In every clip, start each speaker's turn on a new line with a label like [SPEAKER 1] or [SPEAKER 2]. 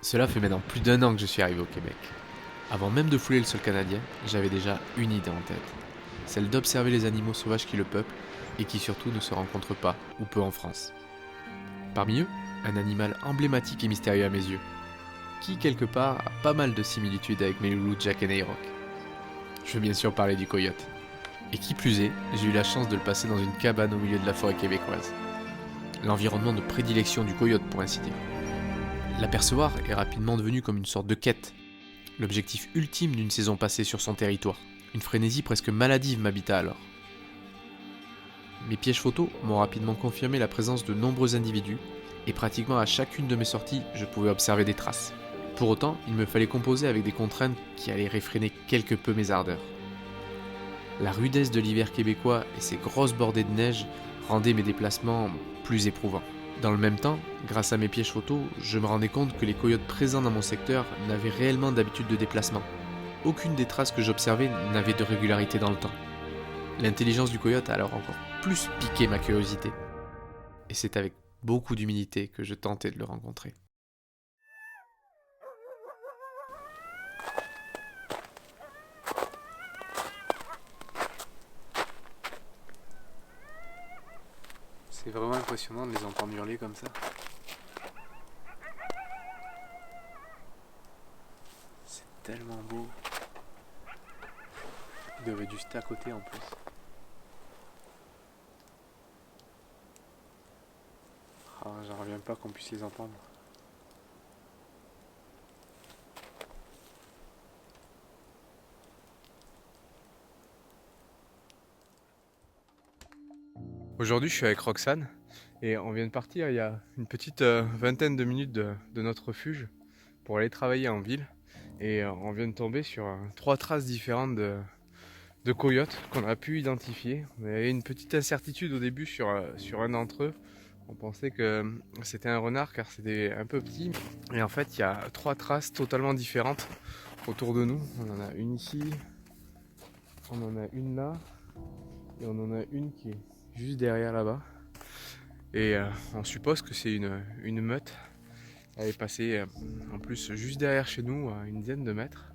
[SPEAKER 1] Cela fait maintenant plus d'1 an que je suis arrivé au Québec. Avant même de fouler le sol canadien, j'avais déjà une idée en tête. Celle d'observer les animaux sauvages qui le peuplent et qui surtout ne se rencontrent pas ou peu en France. Parmi eux, un animal emblématique et mystérieux à mes yeux, qui quelque part a pas mal de similitudes avec mes loulous Jack et Nayrock. Je veux bien sûr parler du coyote. Et qui plus est, j'ai eu la chance de le passer dans une cabane au milieu de la forêt québécoise. L'environnement de prédilection du coyote pour ainsi dire. L'apercevoir est rapidement devenu comme une sorte de quête, l'objectif ultime d'une saison passée sur son territoire. Une frénésie presque maladive m'habita alors. Mes pièges photos m'ont rapidement confirmé la présence de nombreux individus, et pratiquement à chacune de mes sorties, je pouvais observer des traces. Pour autant, il me fallait composer avec des contraintes qui allaient réfréner quelque peu mes ardeurs. La rudesse de l'hiver québécois et ses grosses bordées de neige rendaient mes déplacements plus éprouvants. Dans le même temps, grâce à mes pièges photos, je me rendais compte que les coyotes présents dans mon secteur n'avaient réellement d'habitude de déplacement. Aucune des traces que j'observais n'avait de régularité dans le temps. L'intelligence du coyote a alors encore plus piqué ma curiosité. Et c'est avec beaucoup d'humilité que je tentais de le rencontrer. C'est vraiment impressionnant de les entendre hurler comme ça. C'est tellement beau. Ils doivent être juste à côté en plus. Ah, j'en reviens pas qu'on puisse les entendre. Aujourd'hui, je suis avec Roxane et on vient de partir il y a une petite vingtaine de minutes de notre refuge pour aller travailler en ville. Et on vient de tomber sur 3 traces différentes de coyotes qu'on a pu identifier. On avait une petite incertitude au début sur un d'entre eux. On pensait que c'était un renard car c'était un peu petit. Et en fait, il y a 3 traces totalement différentes autour de nous. On en a une ici, on en a une là, et on en a une qui est juste derrière là-bas. Et on suppose que c'est une meute. Elle est passée en plus juste derrière chez nous, à une dizaine de mètres.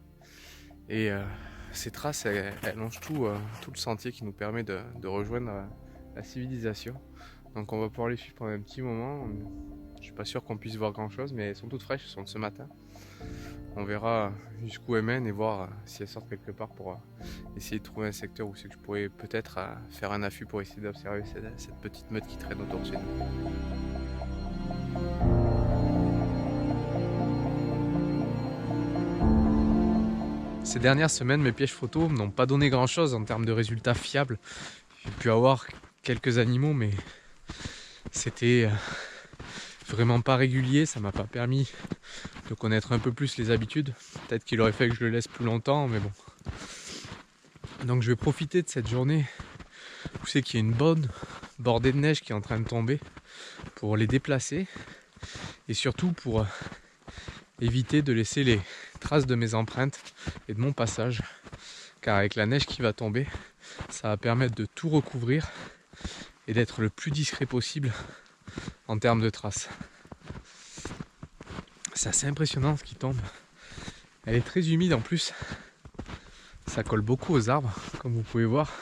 [SPEAKER 1] Et ces traces, elles longent tout le sentier qui nous permet de rejoindre la civilisation. Donc on va pouvoir les suivre pendant un petit moment. Je suis pas sûr qu'on puisse voir grand chose, mais elles sont toutes fraîches, elles sont de ce matin. On verra jusqu'où elles mènent et voir si elles sortent quelque part pour essayer de trouver un secteur où c'est que je pourrais peut-être faire un affût pour essayer d'observer cette petite meute qui traîne autour de chez nous. Ces dernières semaines, mes pièges photos n'ont pas donné grand chose en termes de résultats fiables. J'ai pu avoir quelques animaux, mais c'était vraiment pas régulier. Ça m'a pas permis de connaître un peu plus les habitudes. Peut-être qu'il aurait fallu que je le laisse plus longtemps, mais bon. Donc je vais profiter de cette journée où c'est qu'il y a une bonne bordée de neige qui est en train de tomber pour les déplacer et surtout pour éviter de laisser les traces de mes empreintes et de mon passage, car avec la neige qui va tomber, ça va permettre de tout recouvrir et d'être le plus discret possible en termes de traces. C'est assez impressionnant ce qui tombe. Elle est très humide en plus, ça colle beaucoup aux arbres comme vous pouvez voir,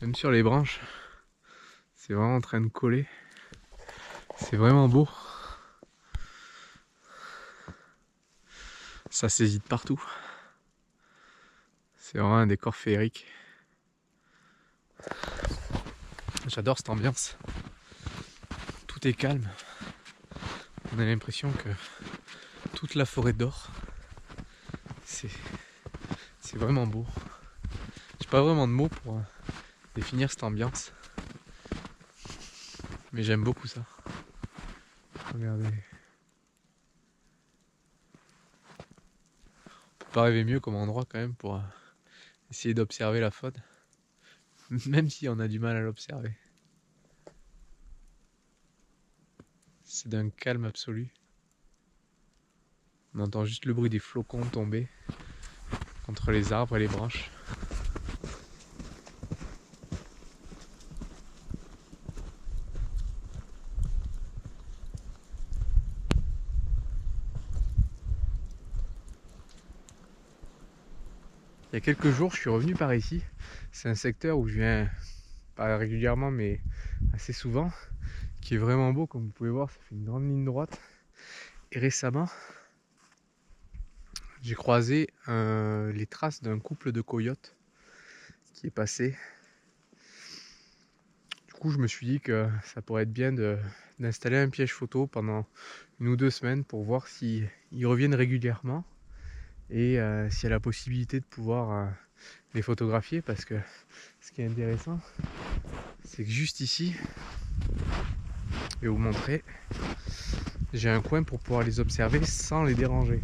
[SPEAKER 1] même sur les branches, c'est vraiment en train de coller, c'est vraiment beau. Ça saisit de partout. C'est vraiment un décor féerique. J'adore cette ambiance. Tout est calme. On a l'impression que toute la forêt dort. C'est vraiment beau. J'ai pas vraiment de mots pour définir cette ambiance. Mais j'aime beaucoup ça. Regardez. On peut pas rêver mieux comme endroit quand même pour essayer d'observer la faune. Même si on a du mal à l'observer. C'est d'un calme absolu. On entend juste le bruit des flocons tomber entre les arbres et les branches.
[SPEAKER 2] y a quelques jours, je suis revenu par ici. C'est un secteur où je viens pas régulièrement, mais assez souvent, qui est vraiment beau. Comme vous pouvez voir, ça fait une grande ligne droite. Et récemment, j'ai croisé les traces d'un couple de coyotes qui est passé. Du coup, je me suis dit que ça pourrait être bien d'installer un piège photo pendant 1 ou 2 semaines pour voir s'ils reviennent régulièrement et s'il y a la possibilité de pouvoir les photographier, parce que ce qui est intéressant, c'est que juste ici, je vais vous montrer, j'ai un coin pour pouvoir les observer sans les déranger.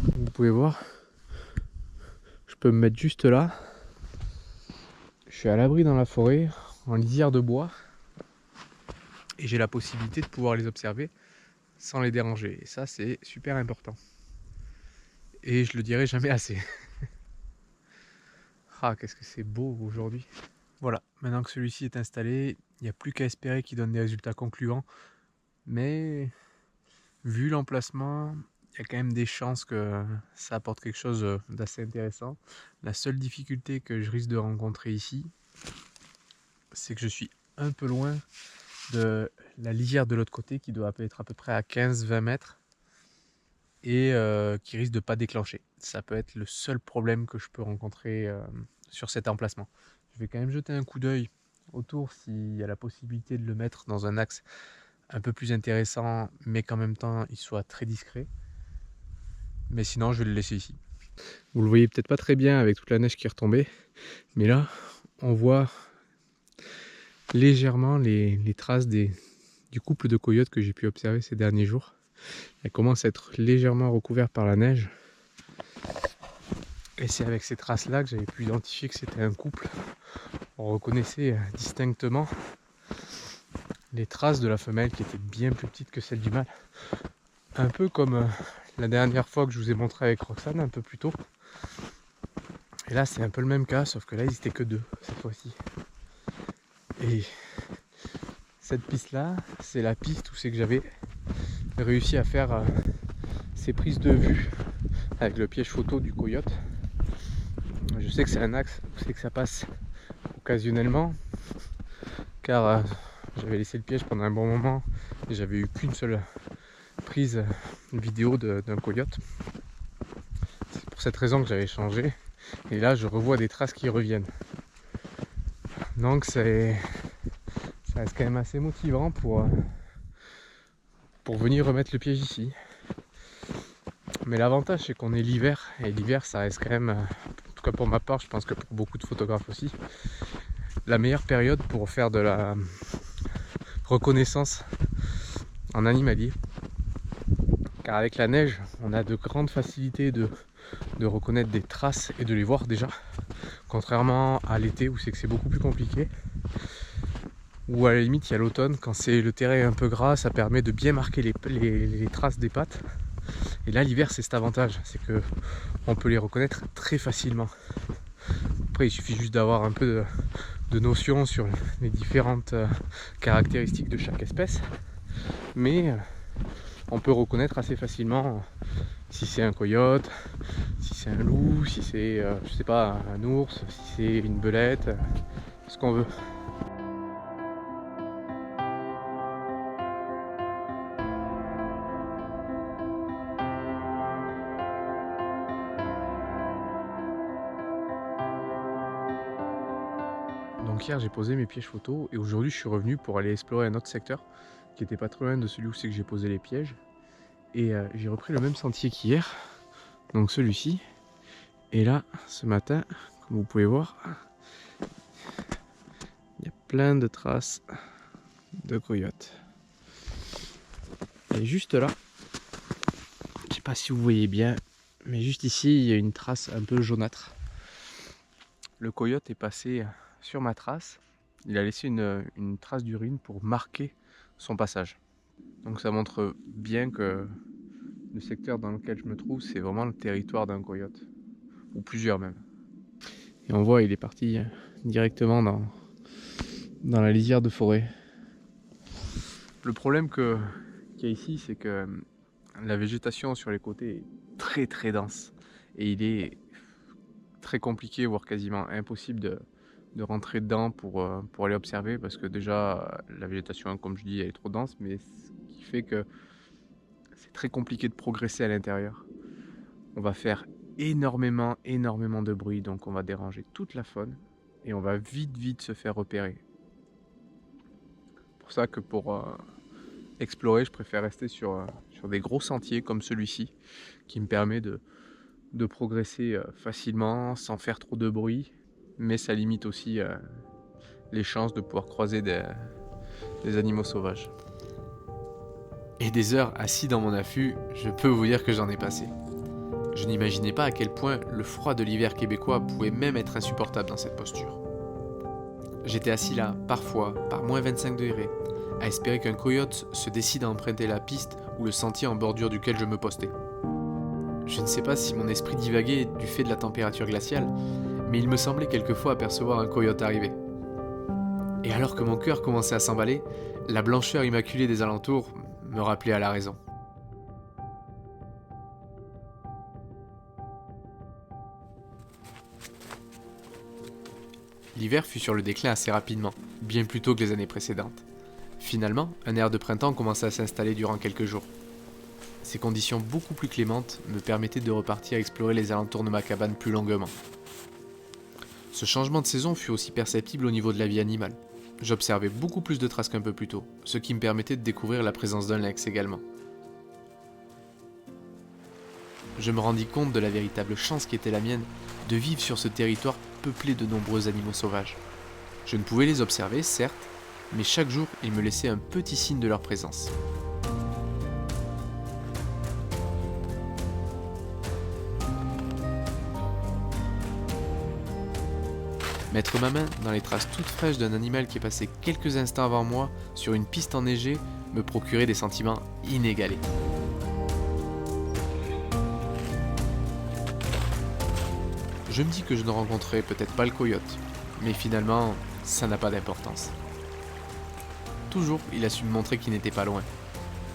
[SPEAKER 2] Vous pouvez voir, je peux me mettre juste là, je suis à l'abri dans la forêt, en lisière de bois, et j'ai la possibilité de pouvoir les observer sans les déranger. Et ça, c'est super important. Et je le dirai jamais assez. Ah, qu'est-ce que c'est beau aujourd'hui. Voilà, maintenant que celui-ci est installé, il n'y a plus qu'à espérer qu'il donne des résultats concluants. Mais vu l'emplacement, il y a quand même des chances que ça apporte quelque chose d'assez intéressant. La seule difficulté que je risque de rencontrer ici, c'est que je suis un peu loin de la lisière de l'autre côté, qui doit être à peu près à 15-20 mètres, et qui risque de ne pas déclencher. Ça peut être le seul problème que je peux rencontrer sur cet emplacement. Je vais quand même jeter un coup d'œil autour s'il y a la possibilité de le mettre dans un axe un peu plus intéressant, mais qu'en même temps il soit très discret. Mais sinon, je vais le laisser ici. Vous le voyez peut-être pas très bien avec toute la neige qui est retombée, mais là, on voit légèrement les traces du couple de coyotes que j'ai pu observer ces derniers jours. Elle commence à être légèrement recouverte par la neige. Et c'est avec ces traces-là que j'avais pu identifier que c'était un couple. On reconnaissait distinctement les traces de la femelle qui étaient bien plus petites que celles du mâle. Un peu comme la dernière fois que je vous ai montré avec Roxane, un peu plus tôt. Et là, c'est un peu le même cas, sauf que là, ils n'étaient que 2 cette fois-ci. Et cette piste-là, c'est la piste où c'est que j'avais réussi à faire ces prises de vue avec le piège photo du coyote. Je sais que c'est un axe où c'est que ça passe occasionnellement, car j'avais laissé le piège pendant un bon moment et j'avais eu qu'une seule prise vidéo d'un coyote. C'est pour cette raison que j'avais changé, et là je revois des traces qui reviennent. Donc ça reste quand même assez motivant pour venir remettre le piège ici. Mais l'avantage, c'est qu'on est l'hiver, et l'hiver ça reste quand même, en tout cas pour ma part, je pense que pour beaucoup de photographes aussi, la meilleure période pour faire de la reconnaissance en animalier. Car avec la neige, on a de grandes facilités de reconnaître des traces et de les voir déjà. Contrairement à l'été où c'est que c'est beaucoup plus compliqué. Ou à la limite, il y a l'automne, quand le terrain est un peu gras, ça permet de bien marquer les traces des pattes. Et là, l'hiver, c'est cet avantage, c'est que on peut les reconnaître très facilement. Après, il suffit juste d'avoir un peu de notion sur les différentes caractéristiques de chaque espèce. Mais on peut reconnaître assez facilement si c'est un coyote, si c'est un loup, si c'est, je sais pas, un ours, si c'est une belette, ce qu'on veut. Donc hier j'ai posé mes pièges photos et aujourd'hui je suis revenu pour aller explorer un autre secteur qui était pas trop loin de celui où c'est que j'ai posé les pièges. Et j'ai repris le même sentier qu'hier, donc celui-ci. Et là, ce matin, comme vous pouvez voir, il y a plein de traces de coyotes. Et juste là, je sais pas si vous voyez bien, mais juste ici, il y a une trace un peu jaunâtre. Le coyote est passé sur ma trace. Il a laissé une trace d'urine pour marquer son passage. Donc ça montre bien que le secteur dans lequel je me trouve, c'est vraiment le territoire d'un coyote. Ou plusieurs même. Et on voit, il est parti directement dans la lisière de forêt. Le problème qu'il y a ici, c'est que la végétation sur les côtés est très très dense. Et il est très compliqué, voire quasiment impossible de rentrer dedans pour aller observer, parce que déjà, la végétation, comme je dis, elle est trop dense, mais ce qui fait que c'est très compliqué de progresser à l'intérieur. On va faire énormément de bruit, donc on va déranger toute la faune, et on va vite se faire repérer. C'est pour ça que pour explorer, je préfère rester sur des gros sentiers comme celui-ci, qui me permet de progresser facilement, sans faire trop de bruit, mais ça limite aussi les chances de pouvoir croiser des animaux sauvages. Et des heures assis dans mon affût, je peux vous dire que j'en ai passé. Je n'imaginais pas à quel point le froid de l'hiver québécois pouvait même être insupportable dans cette posture. J'étais assis là, parfois, par moins 25 degrés, à espérer qu'un coyote se décide à emprunter la piste ou le sentier en bordure duquel je me postais. Je ne sais pas si mon esprit divaguait du fait de la température glaciale, mais il me semblait quelquefois apercevoir un coyote arriver. Et alors que mon cœur commençait à s'emballer, la blancheur immaculée des alentours me rappelait à la raison. L'hiver fut sur le déclin assez rapidement, bien plus tôt que les années précédentes. Finalement, un air de printemps commença à s'installer durant quelques jours. Ces conditions beaucoup plus clémentes me permettaient de repartir explorer les alentours de ma cabane plus longuement. Ce changement de saison fut aussi perceptible au niveau de la vie animale. J'observais beaucoup plus de traces qu'un peu plus tôt, ce qui me permettait de découvrir la présence d'un lynx également. Je me rendis compte de la véritable chance qui était la mienne de vivre sur ce territoire peuplé de nombreux animaux sauvages. Je ne pouvais les observer, certes, mais chaque jour, ils me laissaient un petit signe de leur présence. Mettre ma main dans les traces toutes fraîches d'un animal qui est passé quelques instants avant moi sur une piste enneigée me procurait des sentiments inégalés. Je me dis que je ne rencontrerai peut-être pas le coyote, mais finalement, ça n'a pas d'importance. Toujours, il a su me montrer qu'il n'était pas loin.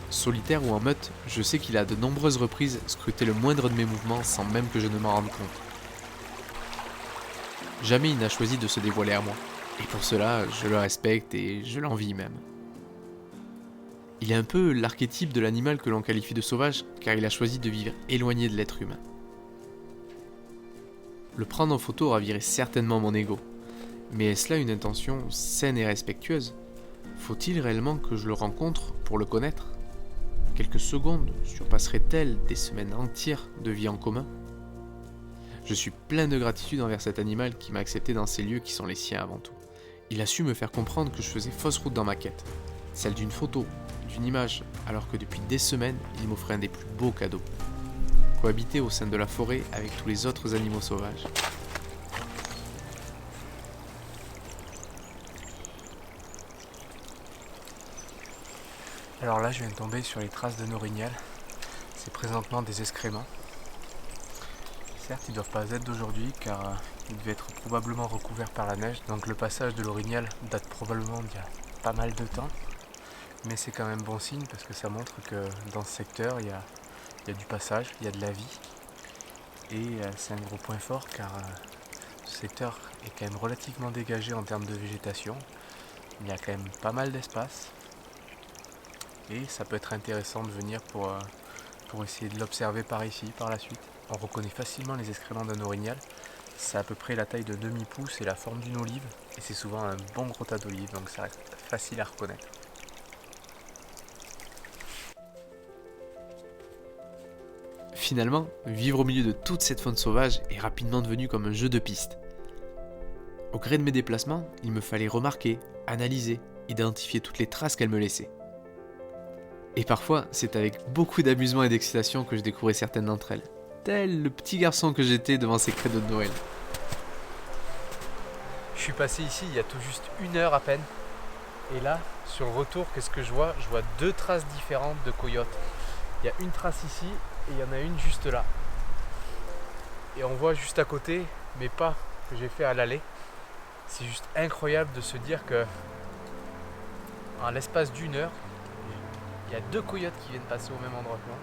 [SPEAKER 2] Solitaire ou en meute, je sais qu'il a de nombreuses reprises scruté le moindre de mes mouvements sans même que je ne m'en rende compte. Jamais il n'a choisi de se dévoiler à moi, et pour cela, je le respecte et je l'envie même. Il est un peu l'archétype de l'animal que l'on qualifie de sauvage, car il a choisi de vivre éloigné de l'être humain. Le prendre en photo ravirait certainement mon ego, mais est-ce là une intention saine et respectueuse ? Faut-il réellement que je le rencontre pour le connaître ? Quelques secondes surpasseraient-elles des semaines entières de vie en commun ? Je suis plein de gratitude envers cet animal qui m'a accepté dans ces lieux qui sont les siens avant tout. Il a su me faire comprendre que je faisais fausse route dans ma quête, celle d'une photo, d'une image, alors que depuis des semaines, il m'offrait un des plus beaux cadeaux. Cohabiter au sein de la forêt avec tous les autres animaux sauvages. Alors là, je viens de tomber sur les traces d'un orignal. C'est présentement des excréments. Certes, ils ne doivent pas être d'aujourd'hui car ils devaient être probablement recouverts par la neige. Donc le passage de l'orignal date probablement d'il y a pas mal de temps. Mais c'est quand même bon signe parce que ça montre que dans ce secteur, il y a du passage, il y a de la vie. Et c'est un gros point fort car ce secteur est quand même relativement dégagé en termes de végétation. Il y a quand même pas mal d'espace. Et ça peut être intéressant de venir pour essayer de l'observer par ici, par la suite. On reconnaît facilement les excréments d'un orignal. C'est à peu près la taille de demi-pouce et la forme d'une olive. Et c'est souvent un bon gros tas d'olives, donc ça reste facile à reconnaître. Finalement, vivre au milieu de toute cette faune sauvage est rapidement devenu comme un jeu de piste. Au gré de mes déplacements, il me fallait remarquer, analyser, identifier toutes les traces qu'elle me laissait. Et parfois, c'est avec beaucoup d'amusement et d'excitation que je découvrais certaines d'entre elles, tel le petit garçon que j'étais devant ces créneaux de Noël. Je suis passé ici il y a tout juste 1 heure à peine, et là, sur le retour, qu'est-ce que je vois ? Je vois 2 traces différentes de coyotes. Il y a une trace ici, et il y en a une juste là. Et on voit juste à côté mes pas que j'ai fait à l'aller. C'est juste incroyable de se dire que en l'espace d'1 heure, il y a 2 coyotes qui viennent passer au même endroit que moi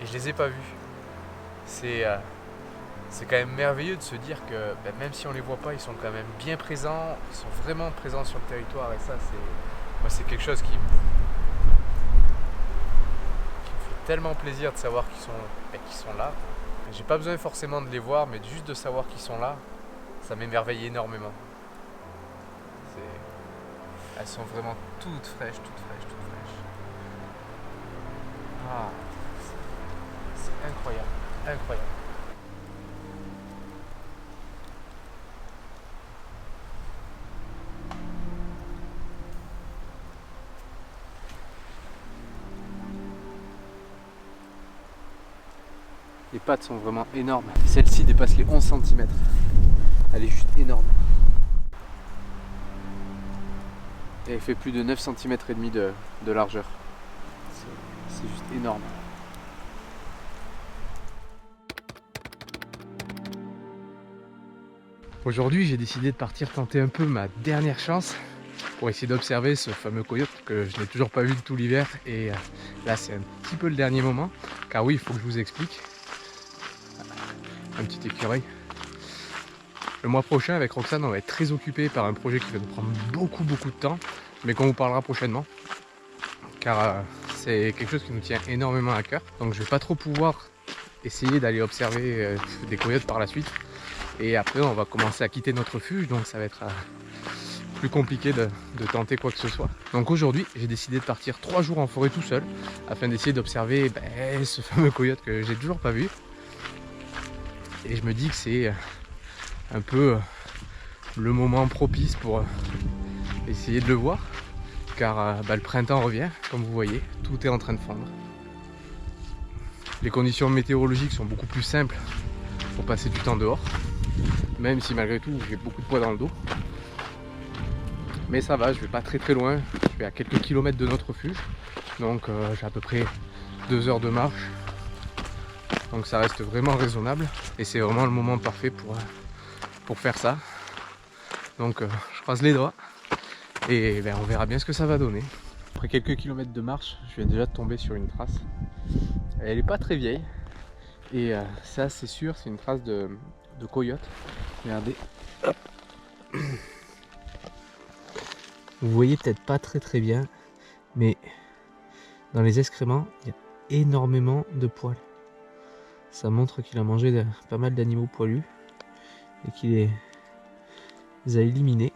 [SPEAKER 2] et je les ai pas vus. c'est quand même merveilleux de se dire que même si on les voit pas, ils sont quand même bien présents, ils sont vraiment présents sur le territoire et ça c'est quelque chose qui me fait tellement plaisir de savoir qu'ils sont là. J'ai pas besoin forcément de les voir, mais juste de savoir qu'ils sont là, ça m'émerveille énormément. Elles sont vraiment toutes fraîches. Ah, c'est incroyable. Les pattes sont vraiment énormes. Celle-ci dépasse les 11 cm. Elle est juste énorme. Et elle fait plus de 9 cm et demi de largeur. C'est juste énorme. Aujourd'hui, j'ai décidé de partir tenter un peu ma dernière chance pour essayer d'observer ce fameux coyote que je n'ai toujours pas vu de tout l'hiver. Et là, c'est un petit peu le dernier moment. Car oui, il faut que je vous explique. Un petit écureuil. Le mois prochain, avec Roxane, on va être très occupé par un projet qui va nous prendre beaucoup de temps, mais qu'on vous parlera prochainement. Car c'est quelque chose qui nous tient énormément à cœur. Donc je vais pas trop pouvoir essayer d'aller observer des coyotes par la suite. Et après, on va commencer à quitter notre refuge, donc ça va être plus compliqué de tenter quoi que ce soit. Donc aujourd'hui, j'ai décidé de partir 3 jours en forêt tout seul, afin d'essayer d'observer ce fameux coyote que j'ai toujours pas vu. Et je me dis que c'est un peu le moment propice pour essayer de le voir. Car le printemps revient, comme vous voyez, tout est en train de fondre. Les conditions météorologiques sont beaucoup plus simples pour passer du temps dehors. Même si malgré tout, j'ai beaucoup de poids dans le dos. Mais ça va, je vais pas très loin. Je vais à quelques kilomètres de notre refuge. Donc j'ai à peu près 2 heures de marche. Donc ça reste vraiment raisonnable et c'est vraiment le moment parfait pour faire ça. Donc je croise les doigts et on verra bien ce que ça va donner. Après quelques kilomètres de marche, je viens déjà de tomber sur une trace. Elle n'est pas très vieille et ça c'est sûr, c'est une trace de coyote. Regardez. Hop. Vous voyez peut-être pas très bien, mais dans les excréments, il y a énormément de poils. Ça montre qu'il a mangé pas mal d'animaux poilus et qu'il les a éliminés.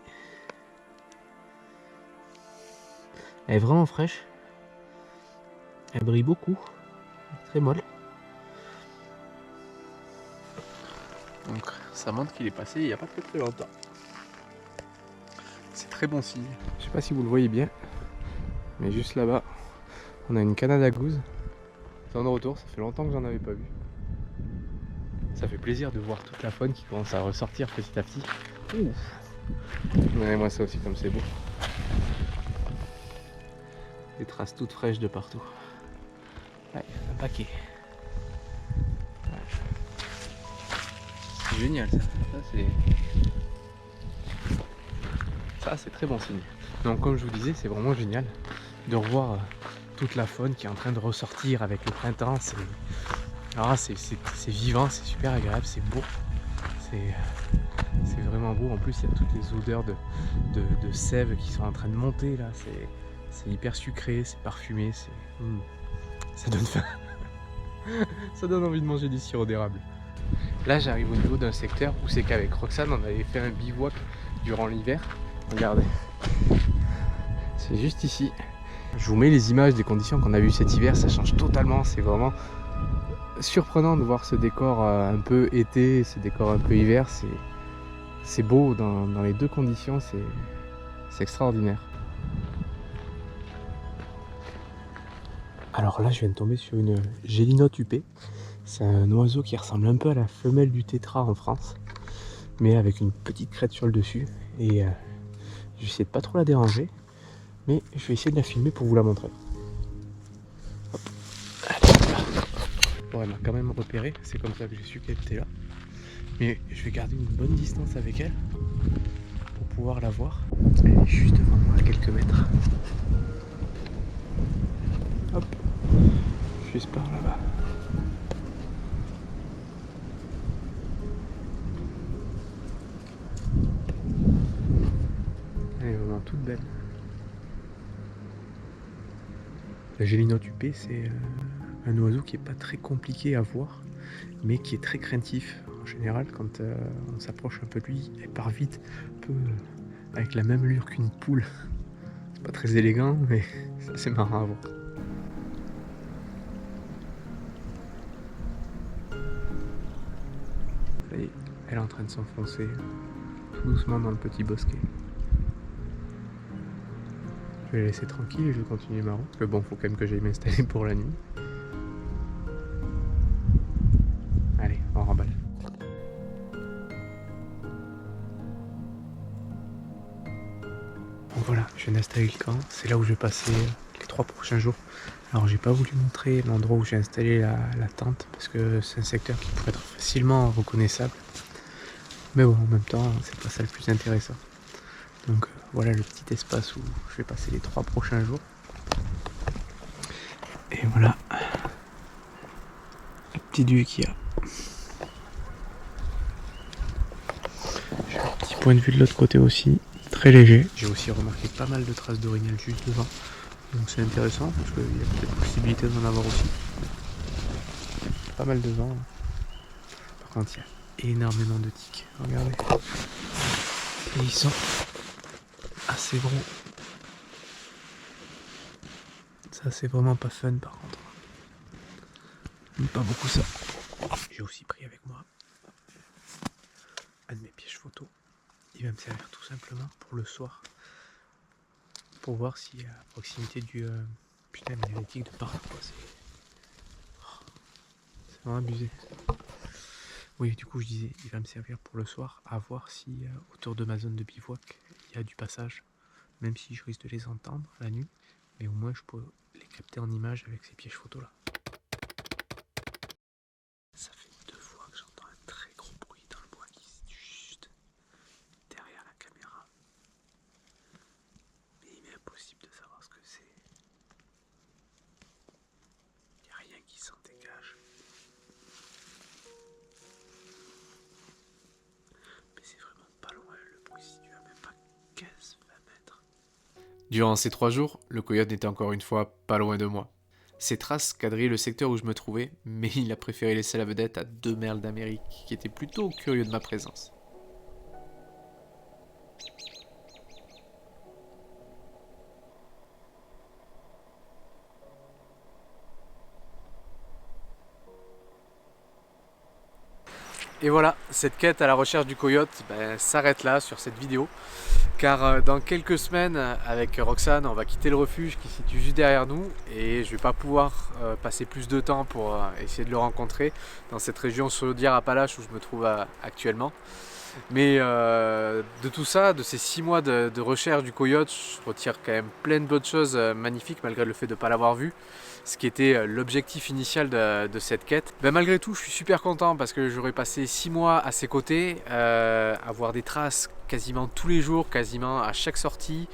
[SPEAKER 2] Elle est vraiment fraîche. Elle brille beaucoup. Très molle. Donc ça montre qu'il est passé il n'y a pas très longtemps. C'est très bon signe. Je sais pas si vous le voyez bien, mais juste là-bas, on a une Canada Goose. C'est de retour, ça fait longtemps que j'en avais pas vu. Ça fait plaisir de voir toute la faune qui commence à ressortir petit à petit. Regardez-moi ça aussi comme c'est beau. Des traces toutes fraîches de partout. Ouais, un paquet. Ouais. C'est génial ça. Ça c'est très bon signe. Donc comme je vous disais, c'est vraiment génial de revoir toute la faune qui est en train de ressortir avec le printemps. C'est vivant, c'est super agréable, c'est beau. C'est vraiment beau. En plus, il y a toutes les odeurs de sève qui sont en train de monter là. C'est hyper sucré, c'est parfumé, ça donne faim. Ça donne envie de manger du sirop d'érable. Là, j'arrive au niveau d'un secteur où c'est qu'avec Roxane, on avait fait un bivouac durant l'hiver. Regardez, c'est juste ici. Je vous mets les images des conditions qu'on a vues cet hiver, ça change totalement. C'est vraiment surprenant de voir ce décor un peu été, ce décor un peu hiver. C'est beau dans les deux conditions, c'est extraordinaire. Alors là, je viens de tomber sur une gélinote huppée. C'est un oiseau qui ressemble un peu à la femelle du tétras en France, mais avec une petite crête sur le dessus. Et je vais essayer de pas trop la déranger, mais je vais essayer de la filmer pour vous la montrer. Hop. Allez, hop là. Bon, elle m'a quand même repéré, c'est comme ça que j'ai su qu'elle était là. Mais je vais garder une bonne distance avec elle pour pouvoir la voir. Elle est juste devant moi à quelques mètres. Hop, juste par là-bas. toutes belles. La gélinote huppée, c'est un oiseau qui n'est pas très compliqué à voir, mais qui est très craintif. En général, quand on s'approche un peu de lui, elle part vite, un peu avec la même allure qu'une poule. C'est pas très élégant, mais c'est assez marrant à voir. Ça y est, elle est en train de s'enfoncer tout doucement dans le petit bosquet. Je vais la laisser tranquille et je vais continuer ma route. Parce que bon, faut quand même que j'aille m'installer pour la nuit. Allez, on remballe. Bon voilà, je viens d'installer le camp. C'est là où je vais passer les 3 prochains jours. Alors j'ai pas voulu montrer l'endroit où j'ai installé la tente parce que c'est un secteur qui pourrait être facilement reconnaissable. Mais bon, en même temps, c'est pas ça le plus intéressant. Donc voilà le petit espace où je vais passer les 3 prochains jours. Et voilà la petite vue qu'il y a. J'ai un petit point de vue de l'autre côté aussi, très léger. J'ai aussi remarqué pas mal de traces d'orignal juste devant. Donc c'est intéressant parce qu'il y a peut-être possibilité d'en avoir aussi. Pas mal de vent. Par contre il y a énormément de tiques. Regardez. Et ils sont assez gros. Ça c'est vraiment pas fun par contre. J'aime pas beaucoup ça. J'ai aussi pris avec moi un de mes pièges photo. Il va me servir tout simplement pour le soir. Pour voir si à proximité du... Putain mais il y a des tiques de partout quoi. C'est vraiment abusé. Oui du coup je disais il va me servir pour le soir à voir si autour de ma zone de bivouac il y a du passage. Même si je risque de les entendre la nuit. Mais au moins je peux les capter en image avec ces pièges photos là. Ça fait 2 fois que j'entends un très gros bruit dans le bois qui se situe juste derrière la caméra. Mais il m'est impossible de savoir ce que c'est. Il n'y a rien qui s'en dégage. Mais c'est vraiment pas loin, le bruit se situe à même pas 15-20 mètres.
[SPEAKER 1] Durant ces 3 jours, le coyote n'était encore une fois pas loin de moi. Ses traces quadrillaient le secteur où je me trouvais, mais il a préféré laisser la vedette à 2 merles d'Amérique qui étaient plutôt curieux de ma présence. Et voilà, cette quête à la recherche du coyote s'arrête là sur cette vidéo. Car dans quelques semaines, avec Roxane, on va quitter le refuge qui se situe juste derrière nous. Et je ne vais pas pouvoir passer plus de temps pour essayer de le rencontrer dans cette région Chaudière-Appalaches où je me trouve actuellement. Mais de tout ça, de ces 6 mois de recherche du coyote, je retire quand même plein de bonnes choses magnifiques malgré le fait de ne pas l'avoir vu. Ce qui était l'objectif initial de cette quête. Malgré tout, je suis super content parce que j'aurais passé 6 mois à ses côtés, à voir des traces quasiment tous les jours, quasiment à chaque sortie.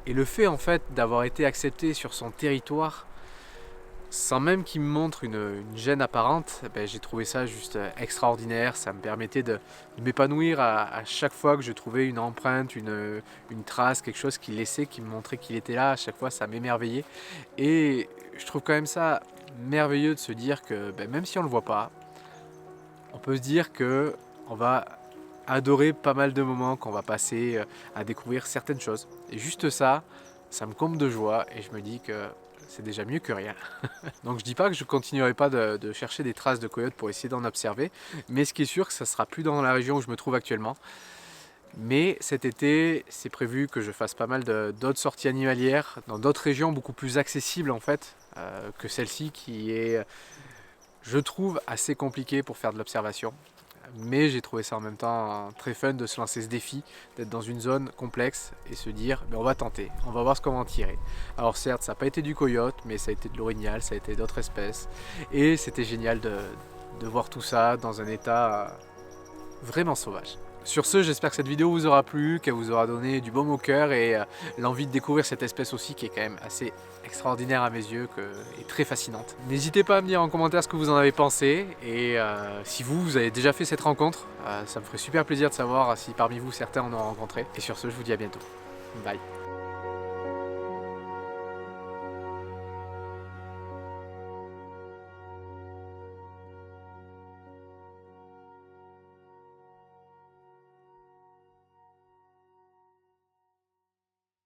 [SPEAKER 1] Et le fait en fait d'avoir été accepté sur son territoire, sans même qu'il me montre une gêne apparente, j'ai trouvé ça juste extraordinaire. Ça me permettait de m'épanouir à chaque fois que je trouvais une empreinte, une trace, quelque chose qu'il laissait, qui me montrait qu'il était là. À chaque fois, ça m'émerveillait. Et je trouve quand même ça merveilleux de se dire que même si on ne le voit pas, on peut se dire qu'on va adorer pas mal de moments qu'on va passer à découvrir certaines choses. Et juste ça, ça me comble de joie et je me dis que c'est déjà mieux que rien. Donc je dis pas que je continuerai pas de chercher des traces de coyotes pour essayer d'en observer, mais ce qui est sûr que ça sera plus dans la région où je me trouve actuellement. Mais cet été, c'est prévu que je fasse pas mal d'autres sorties animalières dans d'autres régions beaucoup plus accessibles en fait que celle-ci qui est, je trouve, assez compliquée pour faire de l'observation. Mais j'ai trouvé ça en même temps très fun de se lancer ce défi, d'être dans une zone complexe et se dire on va tenter, on va voir ce qu'on va en tirer. Alors certes, ça n'a pas été du coyote, mais ça a été de l'orignal, ça a été d'autres espèces. Et c'était génial de voir tout ça dans un état vraiment sauvage. Sur ce, j'espère que cette vidéo vous aura plu, qu'elle vous aura donné du baume au cœur et l'envie de découvrir cette espèce aussi qui est quand même assez extraordinaire à mes yeux et très fascinante. N'hésitez pas à me dire en commentaire ce que vous en avez pensé et si vous avez déjà fait cette rencontre, ça me ferait super plaisir de savoir si parmi vous certains en ont rencontré. Et sur ce, je vous dis à bientôt. Bye.